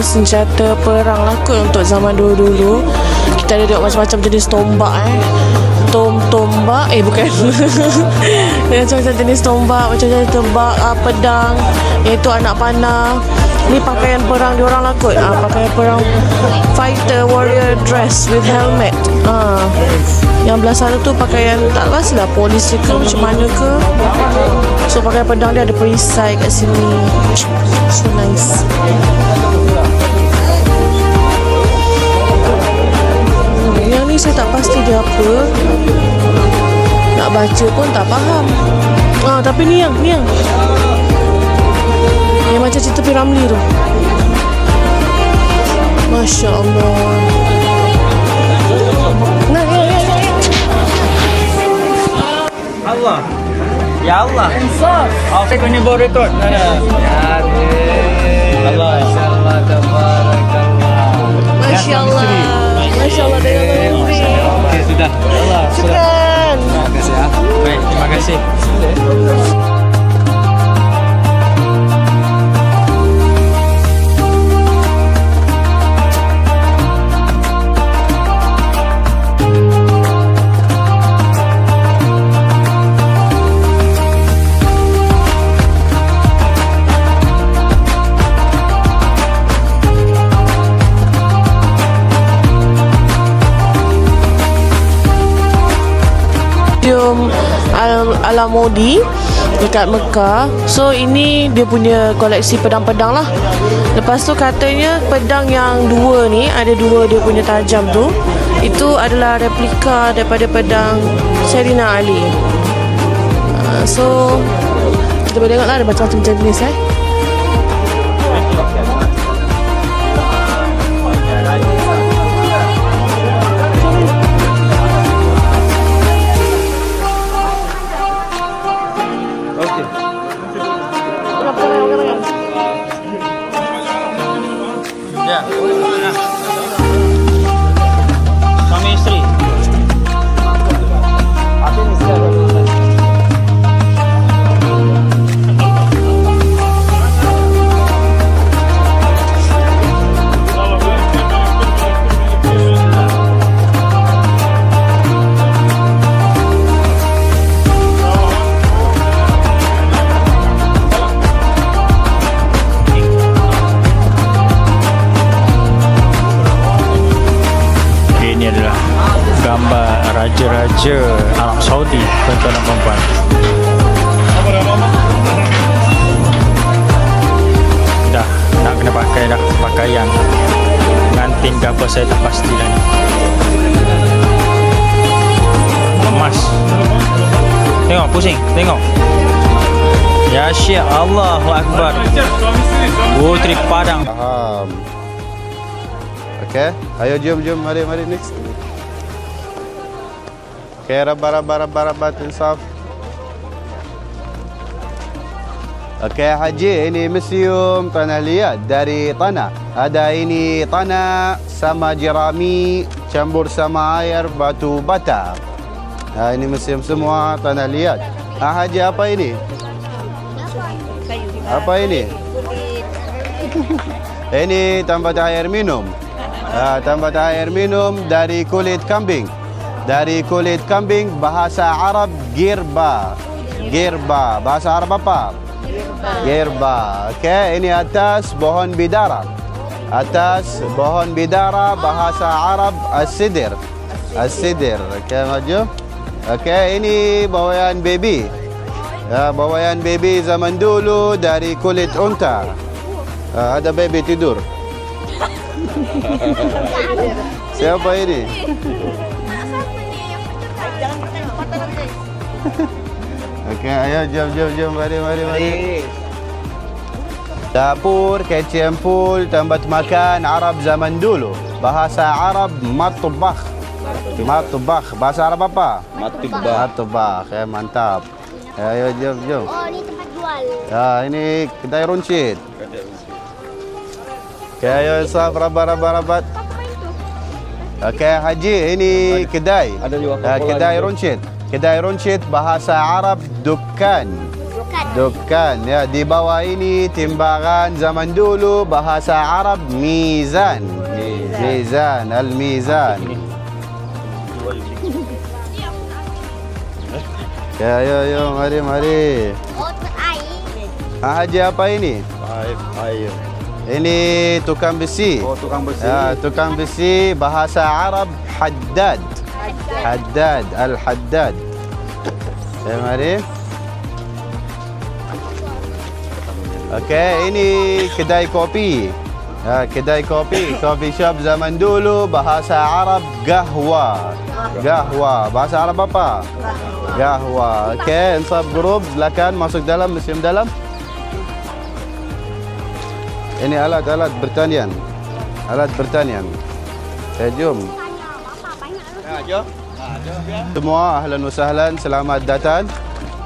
senjata perang lah kot untuk zaman dulu-dulu. Kita ada tengok macam-macam jenis tombak tombak bukan macam-macam jenis tombak, macam-macam tebak, pedang, iaitu anak panah. Ni pakaian perang diorang lah kot. Pakaian perang fighter warrior dress with helmet. Yang belah sana tu pakaian tak pastilah polis ke macam mana ke. So pakaian pedang dia ada perisai kat sini. So nice. Yang ni saya tak pasti dia apa. Nak baca pun tak faham. Tapi ni yang macam cerita P. Ramlee tu. Masya Allah. Nah, Allah. Ya Allah. Insaf. Aku kena bawa rekod. Ya Allah. Masya-Allah, tabarakallah. Masya-Allah. Masya-Allah dengan Ramlee. Okey, sudah. Allah. Syukran. Terima kasih ya. Baik, terima kasih. Museum Al-Amudi dekat Mekah. So ini dia punya koleksi pedang-pedang lah. Lepas tu katanya pedang yang dua ni, ada dua dia punya tajam tu, itu adalah replika daripada pedang Sayyidina Ali. So kita boleh tengok lah ada macam-macam jenis Suami isteri. Ini adalah gambar raja-raja Arab Saudi, tuan-tuan dan puan-puan. Dah nak kena pakai dah pakaian pengantin ke apa saya tak pasti dah ni. Emas. Tengok pusing, tengok. Ya Syekh, Allahu Akbar. Puteri Padang. Okay, ayo jom, mari next. Okay, rabat insaf. Okay, Haji, ini museum tanah liat dari tanah. Ada ini tanah sama jerami campur sama air batu bata. Ini museum semua tanah liat. Haji, apa ini? Apa ini? Ini tempat air minum. Tempat air minum dari kulit kambing. Dari kulit kambing, bahasa Arab girba. Girba. Bahasa Arab apa? Girba. Okey, ini atas pohon bidara. Atas pohon bidara, bahasa Arab as-sidr. As-sidr. Okey, maju. Okey, ini bawaan baby. Bawaan baby zaman dulu dari kulit unta. Ada baby tidur. Siapa ini? Okey, ayo jom, mari. Dapur, kitchen pool, tempat makan Arab zaman dulu. Bahasa Arab matbakh. Matbakh. Bahasa Arab apa? Matbakh. Mantap. Ayo jom. Oh, ini tempat jual. Ini kedai runcit. Okey, ayo saf rabat. Okey, Haji, ini kedai. Ada juga kedai runcit. Kedai runcit bahasa Arab dukkan. Dukkan. Ya, di bawah ini timbangan zaman dulu bahasa Arab mizan. Mizan, al-mizan. Ya, yo, mari. Haji apa ini? Air. Ini tukang besi. Oh, tukang besi. Ya, tukang besi bahasa Arab haddad. Haddad, al-haddad. Ya, mari. Okey, ini kedai kopi. Ya, kedai kopi, coffee shop zaman dulu bahasa Arab gahwa. Gahwa. Bahasa Arab apa? Gahwa. Okey, insab grup, silakan masuk dalam, musim dalam. Ini alat-alat bertanian. Alat bertanian. Jom. Semua ahlan wa sahlan, selamat datang.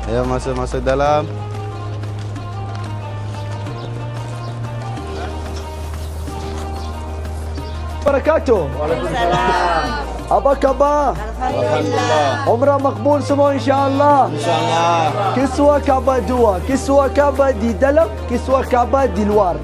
Ya, masuk dalam. Barakatuh. Waalaikumsalam. Apa khabar? Alhamdulillah. Umrah makbul semua insya-Allah. Insya-Allah. Kiswah Kaabah 2, kiswah Kaabah di dalam, kiswah Kaabah di luar.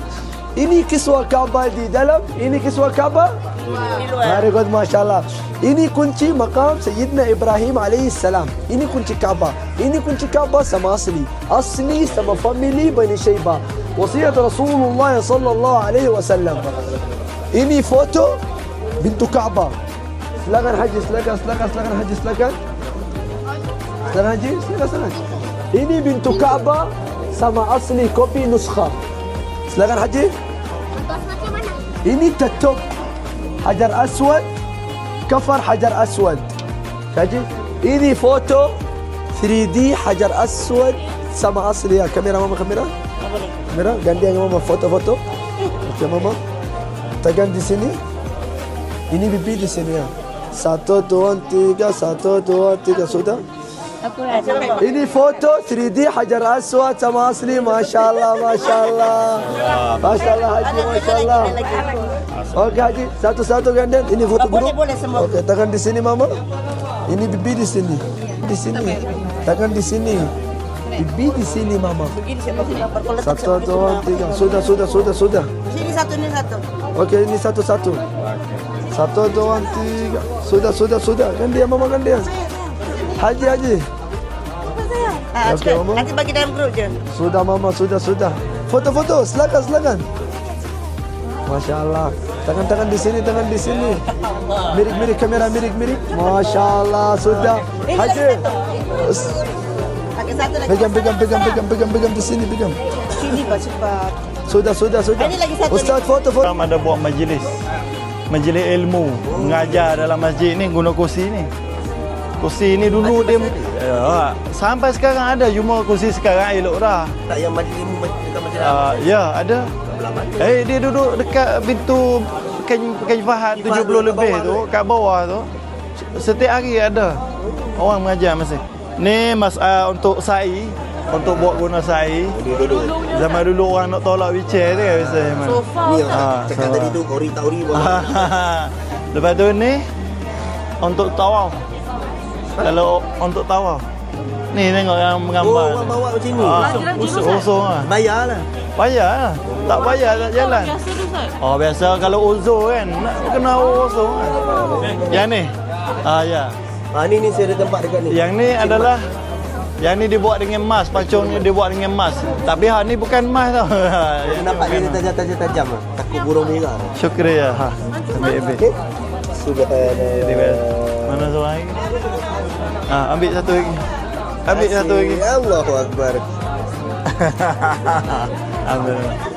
Ini kiswah Kaabah di dalam, ini kiswah Kaabah di luar. Very good, masya-Allah. Ini kunci makam Sayyidina Ibrahim alaihissalam. Ini kunci Kaabah. Ini kunci Kaabah sama asli. Asli sama family Bani Shaybah. Wasiat Rasulullah sallallahu alaihi wasallam. Ini foto pintu Kaabah. Silakan Haji, silakan Haji, silakan. Silakan Haji, silakan. Ini pintu Kaabah sama asli kopi nuskha. Silakan Haji. Ini tattoo Hajar Aswad, kafar Hajar Aswad. Haji, ini foto 3D Hajar Aswad sama asli ya. Kamera mama, kamera. Kamera, gantian mama foto-foto. Okey mama. Tekan di sini. Ini pipi di sini ya. 1, 2, 3, 1, 2, 3 sudah. Ini foto 3D Hajar Aswad sama asli. Masya Allah, Masya Allah. Masya Allah Haji, Masya Allah. Okey Haji, satu-satu gandeng. Ini foto grup. Boleh semua. Okey, tekan di sini mama. Ini pipi di sini. Di sini. Tekan di sini. Pipi di sini mama. 1, 2, 3. Sudah. Sini satu. Okey, ini satu-satu. 1, 2, 3. Sudah. Gantian mama, gantian. Haji. Okey mama. Nanti bagi dalam grup je. Sudah mama, sudah. Foto-foto, silakan. Masya Allah. Tangan di sini. Mirik kamera, mirik. Masya Allah, sudah. Haji. Pakai satu lagi. Pegang di sini, pegang. Sini kau cepat. Sudah. Ini lagi satu. Ustaz, foto. Ada buat majlis ilmu, mengajar dalam masjid ni guna kursi ni. Kursi ni dulu dia sampai sekarang ada, cuma kursi sekarang elok dah. Tak yang majlis ilmu dekat majlis. Ya, ada. Dia duduk dekat pintu Pekan Fahad 70 lebih tu, kat bawah tu. Setiap hari ada orang mengajar masih. Ni untuk sa'i, untuk buat guna sa'i. Zaman dulu orang nak tolak wheelchair dia biasa. Sofa. Cakap tadi tu tauri pun. Lepas tu ni untuk tawaf. Kalau untuk tawaf. Ni tengok yang menggambar. Orang bawa macam ni. Usung ah. Bayarlah. Bayar. Tak bayar tak jalan. Oh biasa kalau uzur kan nak kena usung. Yang ni. Ya. Ni saya ada tempat dekat ni. Yang ni adalah yang ni dibuat dengan emas, pancung ni dibuat dengan emas. Tapi ni bukan emas tau. Nampak dia tajam. Takut burung merah. Syukriya. Ambil. Okey. Subhanallah. Mana seorang lagi? Ambil satu lagi. Ambil satu lagi. Allahu Akbar. Alhamdulillah.